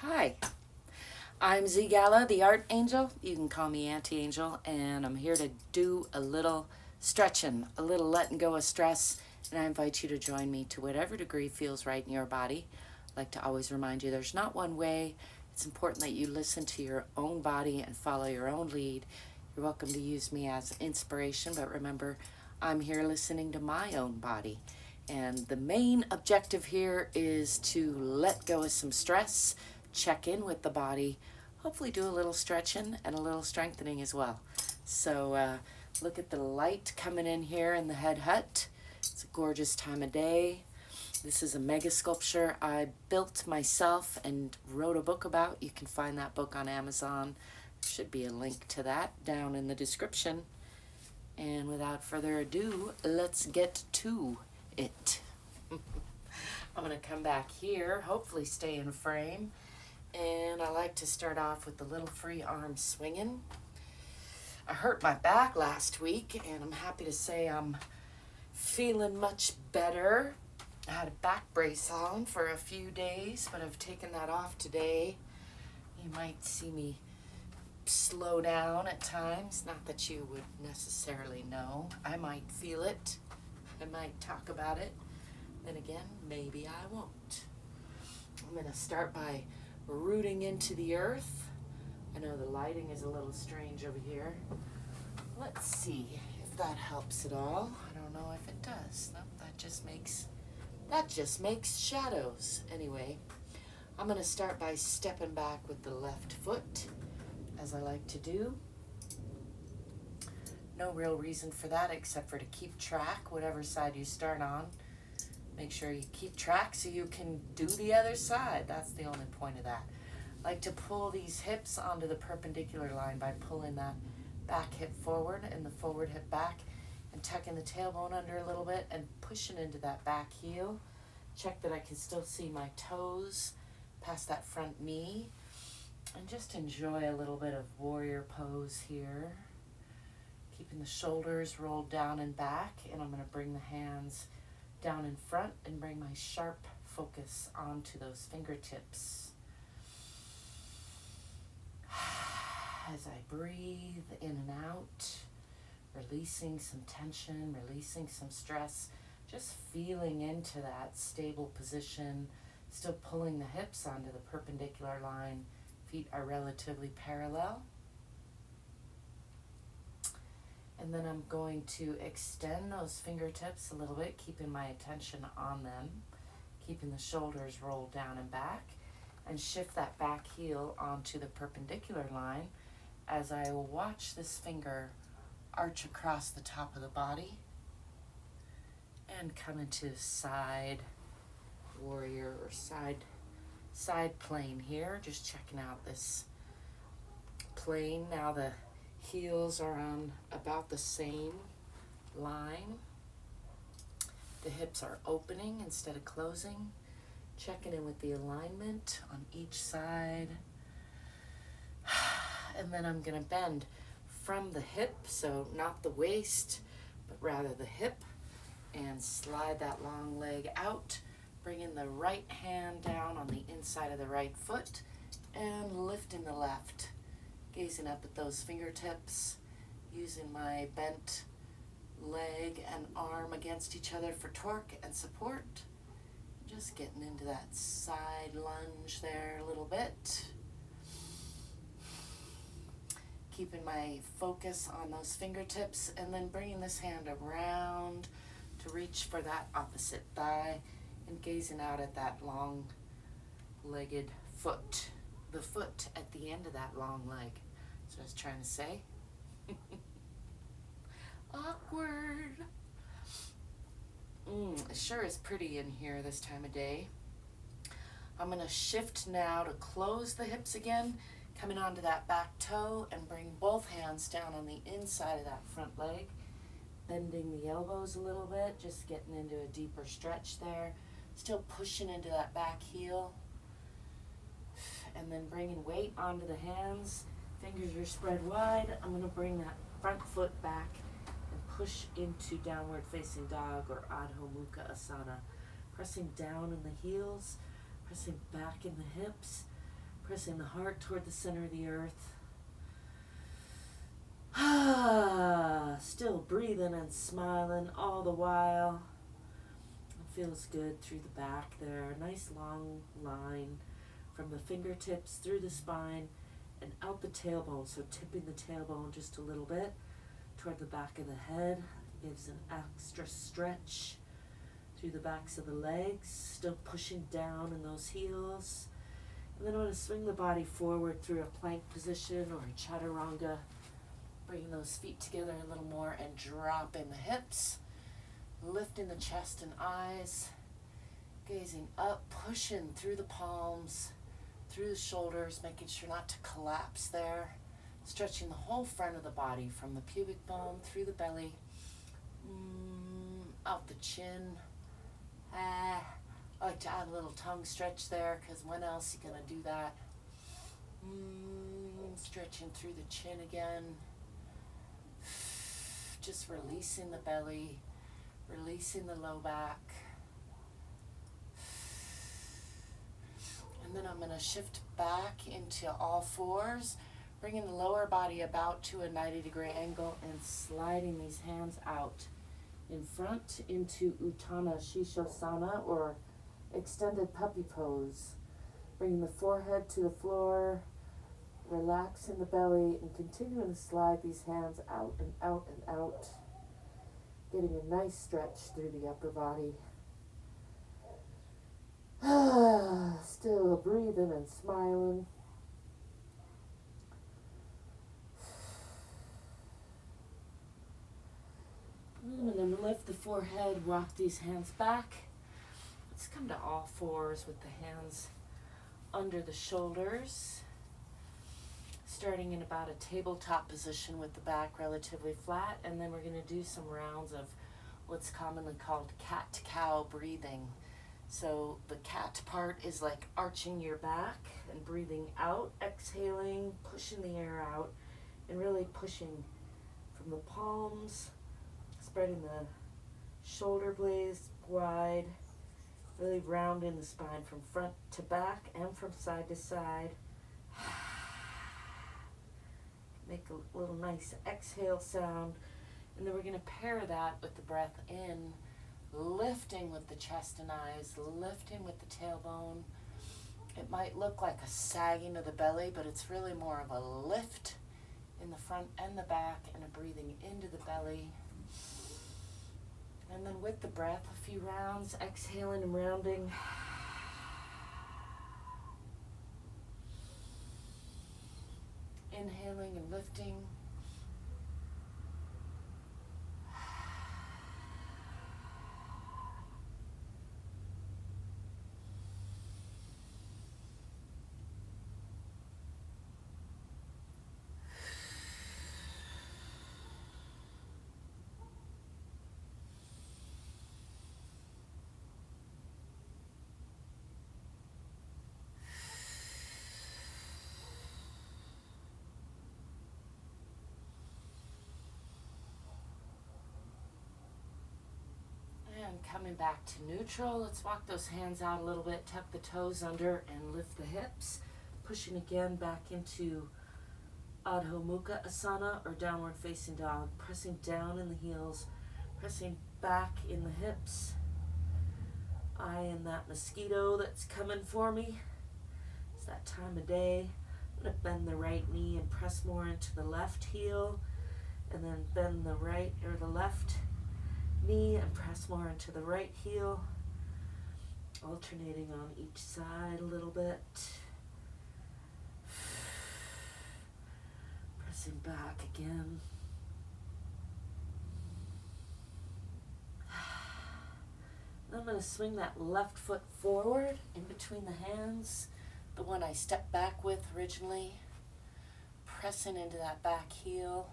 Hi, I'm ZGala, the Art Angel. You can call me Auntie Angel, and I'm here to do a little stretching, a little letting go of stress, and I invite you to join me to whatever degree feels right in your body. I like to always remind you there's not one way. It's important that you listen to your own body and follow your own lead. You're welcome to use me as inspiration, but remember, I'm here listening to my own body. And the main objective here is to let go of some stress, check in with the body, hopefully do a little stretching and a little strengthening as well. So look at the light coming in here in the Head Hutt. It's a gorgeous time of day. This is a mega sculpture I built myself and wrote a book about. You can find that book on Amazon. There should be a link to that down in the description. And without further ado, let's get to it. I'm going to come back here, hopefully stay in frame. And I like to start off with the little free arm swinging. I hurt my back last week, and I'm happy to say I'm feeling much better. I had a back brace on for a few days, but I've taken that off today. You might see me slow down at times. Not that you would necessarily know. I might feel it. I might talk about it. Then again, maybe I won't. I'm going to start by rooting into the earth. I know the lighting is a little strange over here. Let's see if that helps at all. I don't know if it does. Nope, that just makes shadows. Anyway, I'm going to start by stepping back with the left foot, as I like to do. No real reason for that except for to keep track, whatever side you start on. Make sure you keep track so you can do the other side. That's the only point of that. I like to pull these hips onto the perpendicular line by pulling that back hip forward and the forward hip back and tucking the tailbone under a little bit and pushing into that back heel. Check that I can still see my toes past that front knee. And just enjoy a little bit of warrior pose here. Keeping the shoulders rolled down and back, and I'm going to bring the hands down in front and bring my sharp focus onto those fingertips. As I breathe in and out, releasing some tension, releasing some stress, just feeling into that stable position, still pulling the hips onto the perpendicular line. Feet are relatively parallel. And then I'm going to extend those fingertips a little bit, keeping my attention on them, keeping the shoulders rolled down and back, and shift that back heel onto the perpendicular line as I will watch this finger arch across the top of the body and come into side warrior or side plane here. Just checking out this plane. Now the heels are on about the same line. The hips are opening instead of closing. Checking in with the alignment on each side. And then I'm going to bend from the hip, so not the waist, but rather the hip, and slide that long leg out, bringing the right hand down on the inside of the right foot, and lifting the left. Gazing up at those fingertips, using my bent leg and arm against each other for torque and support. Just getting into that side lunge there a little bit. Keeping my focus on those fingertips and then bringing this hand around to reach for that opposite thigh and gazing out at that long-legged foot. The foot at the end of that long leg. That's what I was trying to say. Awkward. It sure is pretty in here this time of day. I'm going to shift now to close the hips again, coming onto that back toe and bring both hands down on the inside of that front leg, bending the elbows a little bit, just getting into a deeper stretch there, still pushing into that back heel. And then bringing weight onto the hands. Fingers are spread wide. I'm going to bring that front foot back and push into downward facing dog or Adho Mukha Asana. Pressing down in the heels, pressing back in the hips, Pressing the heart toward the center of the earth. Still breathing and smiling all the while. It feels good through the back there. Nice long line from the fingertips through the spine and out the tailbone. So tipping the tailbone just a little bit toward the back of the head. Gives an extra stretch through the backs of the legs. Still pushing down in those heels. And then I'm going to swing the body forward through a plank position or a chaturanga. Bringing those feet together a little more and dropping the hips. Lifting the chest and eyes. Gazing up, pushing through the palms, through the shoulders, making sure not to collapse there. Stretching the whole front of the body from the pubic bone through the belly. Out the chin. I like to add a little tongue stretch there because when else are you going to do that? Stretching through the chin again. Just releasing the belly, releasing the low back. And then I'm going to shift back into all fours, bringing the lower body about to a 90-degree angle and sliding these hands out in front into Utthana Shishosana or extended puppy pose. Bringing the forehead to the floor, relaxing the belly and continuing to slide these hands out and out and out. Getting a nice stretch through the upper body. Still breathing and smiling. And then lift the forehead, rock these hands back. Let's come to all fours with the hands under the shoulders. Starting in about a tabletop position with the back relatively flat. And then we're going to do some rounds of what's commonly called cat-cow breathing. So the cat part is like arching your back and breathing out, exhaling, pushing the air out, and really pushing from the palms, spreading the shoulder blades wide, really rounding the spine from front to back and from side to side. Make a little nice exhale sound, and then we're going to pair that with the breath in, lifting with the chest and eyes, lifting with the tailbone. It might look like a sagging of the belly, but it's really more of a lift in the front and the back and a breathing into the belly. And then with the breath, a few rounds, exhaling and rounding. Inhaling and lifting. And coming back to neutral, let's walk those hands out a little bit, tuck the toes under and lift the hips. Pushing again back into Adho Mukha Asana or downward facing dog. Pressing down in the heels, pressing back in the hips. Eyeing that mosquito that's coming for me. It's that time of day. I'm going to bend the right knee and press more into the left heel. And then bend the right or the left knee and press more into the right heel, alternating on each side a little bit. Pressing back again. Then I'm going to swing that left foot forward in between the hands, the one I stepped back with originally, pressing into that back heel.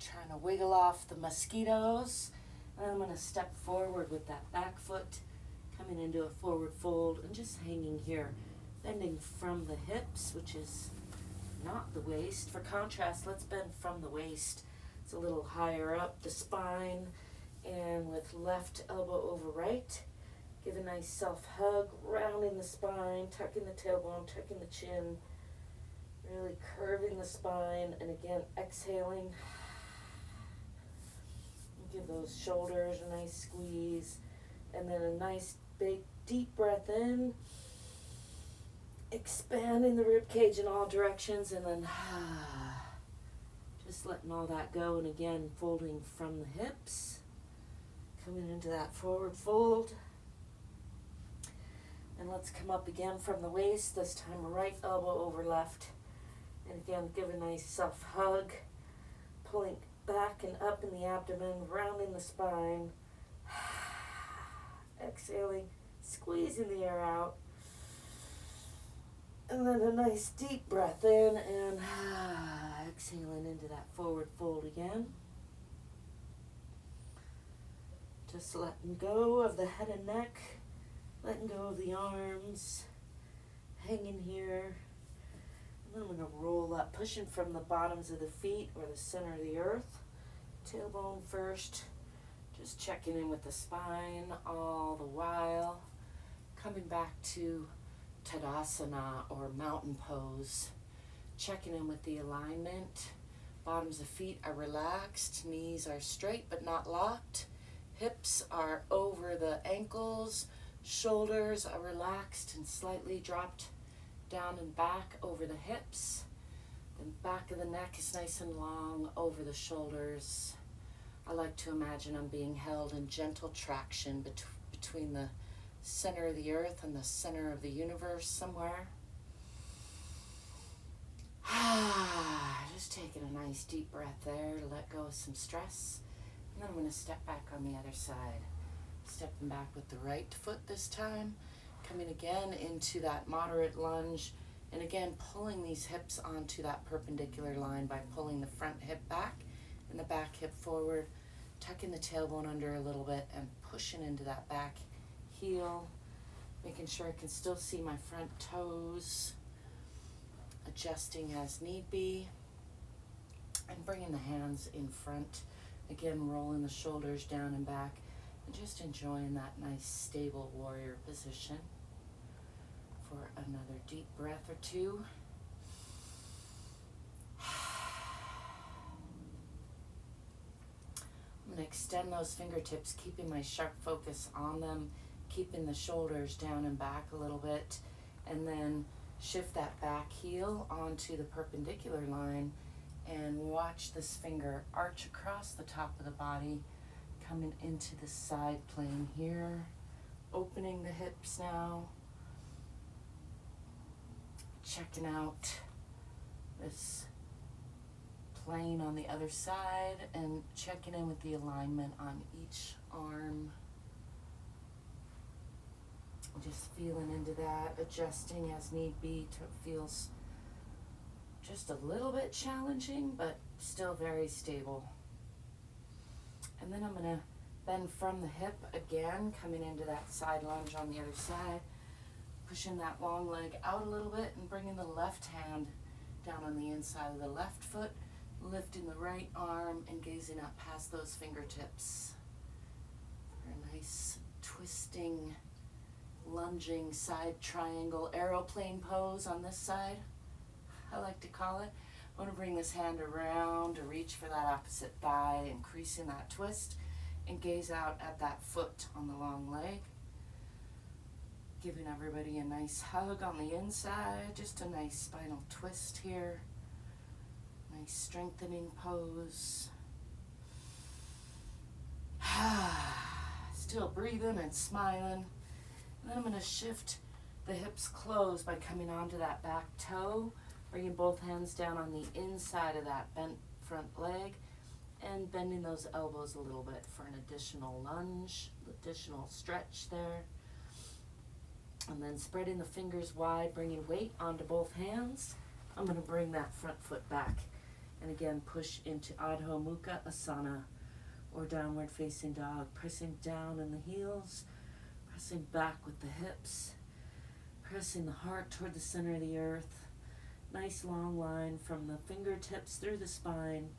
Trying to wiggle off the mosquitoes. And I'm going to step forward with that back foot, coming into a forward fold and just hanging here, bending from the hips, which is not the waist. For contrast, let's bend from the waist. It's a little higher up the spine, and with left elbow over right, Give a nice self-hug, rounding the spine, tucking the tailbone, tucking the chin, really curving the spine, and again, exhaling. Give those shoulders a nice squeeze, and then a nice big deep breath in, expanding the rib cage in all directions, and then just letting all that go, and again, folding from the hips, coming into that forward fold. And let's come up again from the waist, this time right elbow over left. And again, give a nice self-hug, pulling back and up in the abdomen, rounding the spine. Exhaling, squeezing the air out. And then a nice deep breath in and exhaling into that forward fold again. Just letting go of the head and neck. Letting go of the arms, hanging here. And then I'm going to roll up, pushing from the bottoms of the feet or the center of the earth. Tailbone first, just checking in with the spine all the while. Coming back to Tadasana or mountain pose. Checking in with the alignment. Bottoms of feet are relaxed, knees are straight but not locked. Hips are over the ankles. Shoulders are relaxed and slightly dropped down and back over the hips. The back of the neck is nice and long over the shoulders. I like to imagine I'm being held in gentle traction between the center of the earth and the center of the universe somewhere. Just taking a nice deep breath there to let go of some stress. And then I'm going to step back on the other side. Stepping back with the right foot this time, coming again into that moderate lunge, and again pulling these hips onto that perpendicular line by pulling the front hip back and the back hip forward, tucking the tailbone under a little bit and pushing into that back heel, making sure I can still see my front toes, adjusting as need be, and bringing the hands in front, again rolling the shoulders down and back. Just enjoying that nice stable warrior position for another deep breath or two. I'm going to extend those fingertips, keeping my sharp focus on them, keeping the shoulders down and back a little bit, and then shift that back heel onto the perpendicular line and watch this finger arch across the top of the body, coming into the side plane here, opening the hips now, checking out this plane on the other side and checking in with the alignment on each arm. Just feeling into that, adjusting as need be till it feels just a little bit challenging, but still very stable. And then I'm going to bend from the hip again, coming into that side lunge on the other side, pushing that long leg out a little bit and bringing the left hand down on the inside of the left foot, lifting the right arm and gazing up past those fingertips. For a nice twisting, lunging side triangle aeroplane pose on this side, I like to call it. I want to bring this hand around to reach for that opposite thigh, increasing that twist, and gaze out at that foot on the long leg. Giving everybody a nice hug on the inside, just a nice spinal twist here. Nice strengthening pose. Still breathing and smiling. And then I'm going to shift the hips close by coming onto that back toe, bringing both hands down on the inside of that bent front leg and bending those elbows a little bit for an additional lunge, additional stretch there. And then spreading the fingers wide, bringing weight onto both hands. I'm going to bring that front foot back and again push into Adho Mukha Asana or downward facing dog, pressing down in the heels, pressing back with the hips, pressing the heart toward the center of the earth. Nice long line from the fingertips through the spine,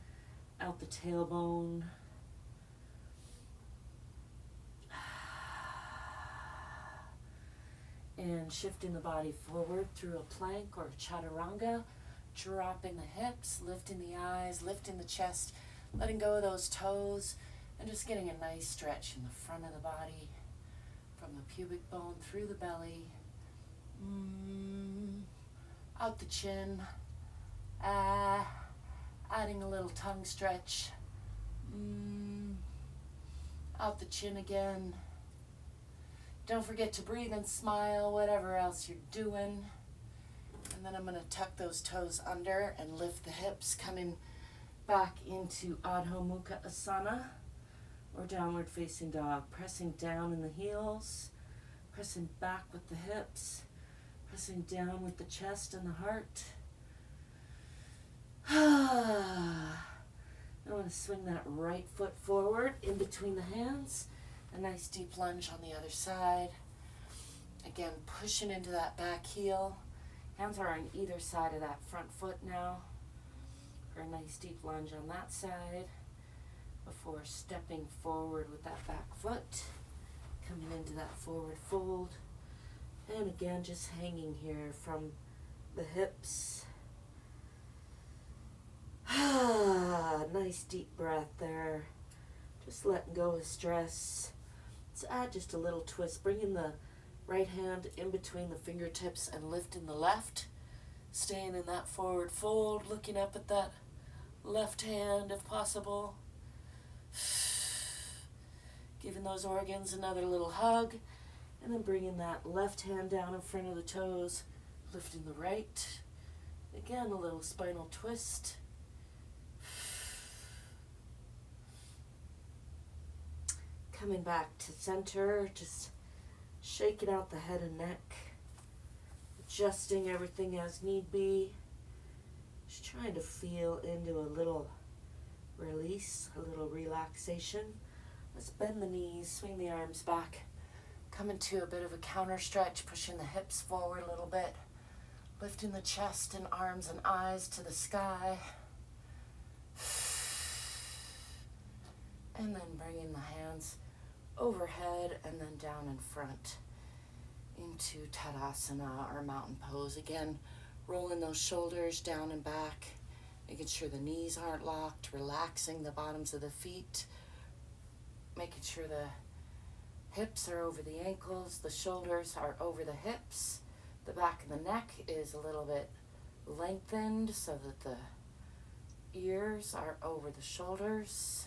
out the tailbone. And shifting the body forward through a plank or a chaturanga, dropping the hips, lifting the eyes, lifting the chest, letting go of those toes, and just getting a nice stretch in the front of the body, from the pubic bone through the belly, out the chin, adding a little tongue stretch, out the chin again. Don't forget to breathe and smile, whatever else you're doing. And then I'm going to tuck those toes under and lift the hips, coming back into Adho Mukha Asana, or downward facing dog. Pressing down in the heels, pressing back with the hips, pressing down with the chest and the heart. I want to swing that right foot forward in between the hands. A nice deep lunge on the other side. Again, pushing into that back heel. Hands are on either side of that front foot now. For a nice deep lunge on that side before stepping forward with that back foot. Coming into that forward fold. And again, just hanging here from the hips. Nice deep breath there. Just letting go of stress. Let's add just a little twist, bringing the right hand in between the fingertips and lifting the left. Staying in that forward fold, looking up at that left hand if possible. Giving those organs another little hug. And then bringing that left hand down in front of the toes, lifting the right. Again, a little spinal twist. Coming back to center, just shaking out the head and neck, adjusting everything as need be. Just trying to feel into a little release, a little relaxation. Let's bend the knees, swing the arms back, come into a bit of a counter stretch, pushing the hips forward a little bit, lifting the chest and arms and eyes to the sky. And then bringing the hands overhead and then down in front into Tadasana, or mountain pose. Again, rolling those shoulders down and back, making sure the knees aren't locked, relaxing the bottoms of the feet, making sure the hips are over the ankles, the shoulders are over the hips, the back of the neck is a little bit lengthened so that the ears are over the shoulders.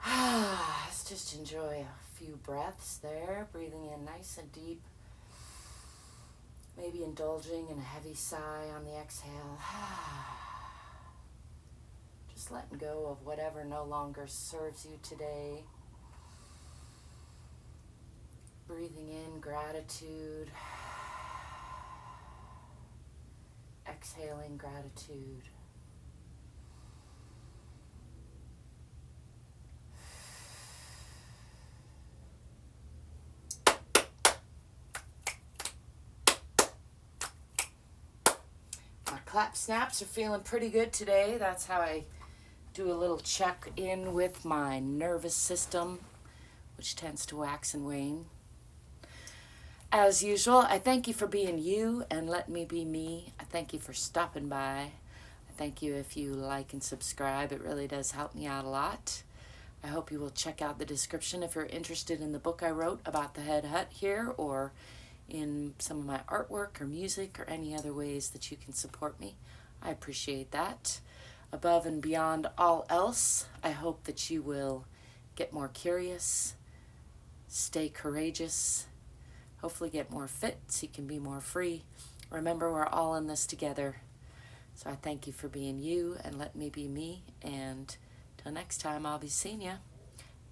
Let's just enjoy a few breaths there, breathing in nice and deep, maybe indulging in a heavy sigh on the exhale. Just letting go of whatever no longer serves you today. Breathing in gratitude, exhaling gratitude. Clap snaps are feeling pretty good today. That's how I do a little check in with my nervous system, which tends to wax and wane. As usual, I thank you for being you and letting me be me. I thank you for stopping by. I thank you if you like and subscribe. It really does help me out a lot. I hope you will check out the description if you're interested in the book I wrote about the Head Hutt here, or in some of my artwork or music or any other ways that you can support me. I appreciate that. Above and beyond all else, I hope that you will get more curious, stay courageous, hopefully get more fit so you can be more free. Remember, we're all in this together. So I thank you for being you and let me be me. And till next time, I'll be seeing ya.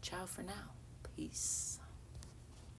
Ciao for now. Peace.